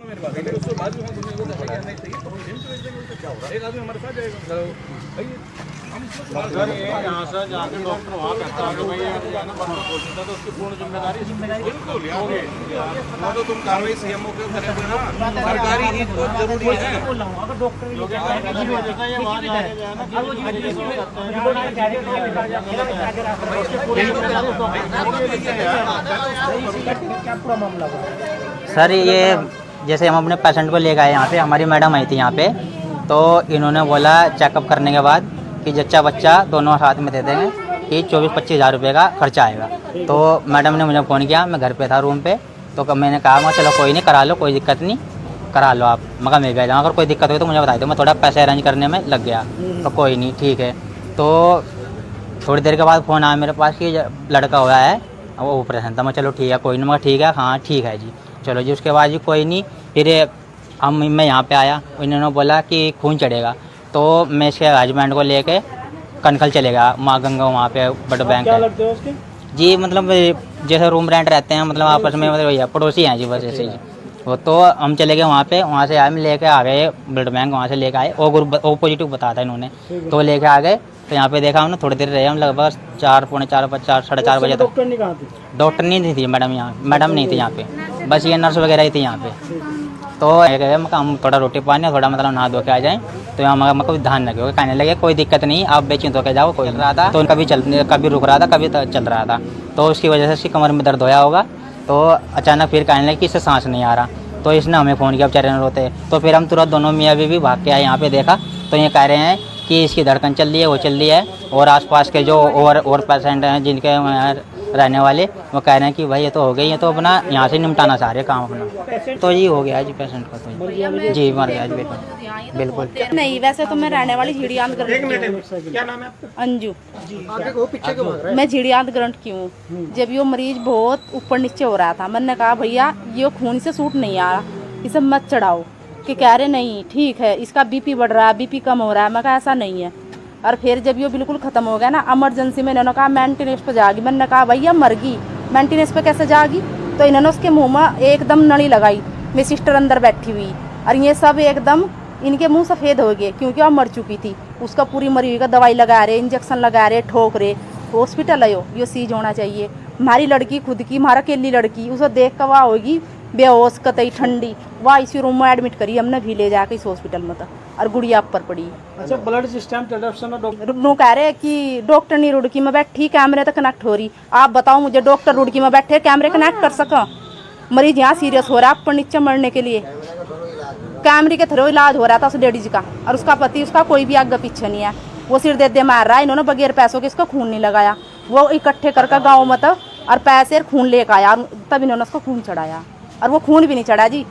यहाँ से जाके डॉक्टर वहाँ कहता है कि भाई ये ना बंदा बोलता तो उसकी पूर्ण जिम्मेदारी बिल्कुल होगी। वो तो तुम कार्रवाई सीएमओ के करेंगे ना, सरकारी हित तो जरूरी है। अगर डॉक्टर सर ये जैसे हम अपने पेशेंट को लेकर आए यहाँ पे, हमारी मैडम आई थी यहाँ पे, तो इन्होंने बोला चेकअप करने के बाद कि जच्चा बच्चा दोनों साथ में दे देंगे कि 24-25 हज़ार रुपये का खर्चा आएगा। तो मैडम ने मुझे फ़ोन किया, मैं घर पे था रूम पे, तो मैंने कहा चलो कोई नहीं, करा लो, कोई दिक्कत नहीं, करा लो आप। मगर मैं भी आ जाऊँ, अगर कोई दिक्कत हुई तो मुझे बता दो, मैं थोड़ा पैसे अरेंज करने में लग गया। तो कोई नहीं, ठीक है। तो थोड़ी देर के बाद फ़ोन आया मेरे पास कि लड़का हुआ है, वो ऑपरेशन था। मैं चलो ठीक है, कोई नहीं, मगर ठीक है, हाँ ठीक है जी, चलो जी। उसके बाद जी कोई नहीं, फिर मैं यहाँ पे आया, इन्होंने बोला कि खून चढ़ेगा, तो मैं इसके हस्बैंड को लेके कनखल चलेगा, माँ गंगा वहाँ पे ब्लड बैंक है जी। मतलब जैसे रूम रेंट रहते हैं, मतलब आपस में, मतलब भैया पड़ोसी हैं जी, बस ऐसे ही। वो तो हम चले गए वहाँ पे, वहाँ से आए, हम लेके आ गए ब्लड बैंक, वहाँ से लेके आए, ओ ग्रुप ओ पॉजिटिव बताया था इन्होंने, तो लेके आ गए। तो यहाँ पे देखा हमने, थोड़ी देर रहे हम, लगभग 4, पौने 4, 4:30 बजे तक। डॉक्टर नहीं थी मैडम, यहाँ मैडम नहीं थी यहाँ पे, बस ये नर्स वगैरह ही थी यहाँ पे। तो हम थोड़ा रोटी पानी, थोड़ा मतलब नहा धो के आ जाएँ, तो यहाँ मगर कोई ध्यान रखे, कहने लगे कोई दिक्कत नहीं, आप बेचिंत होकर जाओ। कोई रहा था तो कभी रुक रहा था, कभी चल रहा था, तो उसकी वजह से इसकी कमर में दर्द होया होगा। तो अचानक फिर कहने लगे कि इससे सांस नहीं आ रहा, तो इसने हमें फ़ोन किया, बेचारे रोते। तो फिर हम तुरंत दोनों मियाँ बीवी भाग के आए, यहाँ पे देखा तो ये कह रहे हैं कि इसकी धड़कन चल रही है, वो चल रही है। और आसपास के जो और पेशेंट हैं जिनके रहने वाले, वो कह रहे हैं कि भाई ये तो हो गई है, तो अपना यहाँ से निपटाना चाह रहे काम अपना। तो ये हो गया जी पेशेंट का, तो जी मर गया जी बिल्कुल। नहीं, वैसे तो मैं रहने वाली झिड़ियांत ग्रंट अंजू, मैं झिड़ियांत ग्रंट की हूँ। जब ये मरीज बहुत ऊपर नीचे हो रहा था, मैंने कहा भैया ये खून से सूट नहीं आ रहा, इसे मत चढ़ाओ। कि कह रहे नहीं ठीक है, इसका बीपी बढ़ रहा है, बीपी कम हो रहा है। मैं कहा ऐसा नहीं है। और फिर जब ये बिल्कुल ख़त्म हो गया ना, इमरजेंसी में इन्होंने कहा मेंटेनेंस पे जाएगी। मैंने कहा भैया मर गई, मेंटेनेंस पे कैसे जाएगी। तो इन्होंने उसके मुंह में एकदम नली लगाई, मेरी सिस्टर अंदर बैठी हुई, और ये सब एकदम इनके मुंह सफ़ेद हो गए, क्योंकि वह मर चुकी थी। उसका पूरी मरी हुई का दवाई लगा रहे, इंजेक्शन लगा रहे, ठोक रहे। हॉस्पिटल आयो, ये सीज होना चाहिए। हमारी लड़की खुद की, हमारा अकेली लड़की, उसे देख कर वह होगी बेहोश, कतई ठंडी, वह इसी रूम में एडमिट करी हमने भी ले जाके इस हॉस्पिटल में। तो और गुड़िया ऊपर पड़ी। अच्छा, ब्लड सिस्टम नो कह रहे कि डॉक्टर नहीं रुड़की में बैठी, कैमरे तक कनेक्ट हो रही। आप बताओ मुझे, डॉक्टर रुड़की में बैठे कैमरे कनेक्ट कर सका? मरीज यहाँ सीरियस हो रहा है ऊपर नीचे मरने के लिए, कैमरे के थ्रू इलाज हो रहा था उस लेडीज का। और उसका पति, उसका कोई भी आगे पीछे नहीं है, वो सिर दे मार रहा है। इन्होंने बगैर पैसों के इसका खून नहीं लगाया, वो इकट्ठे करके गाँव में और पैसे खून लेकर आया, तब इन्होंने उसको खून चढ़ाया, और वो खून भी नहीं चढ़ा जी।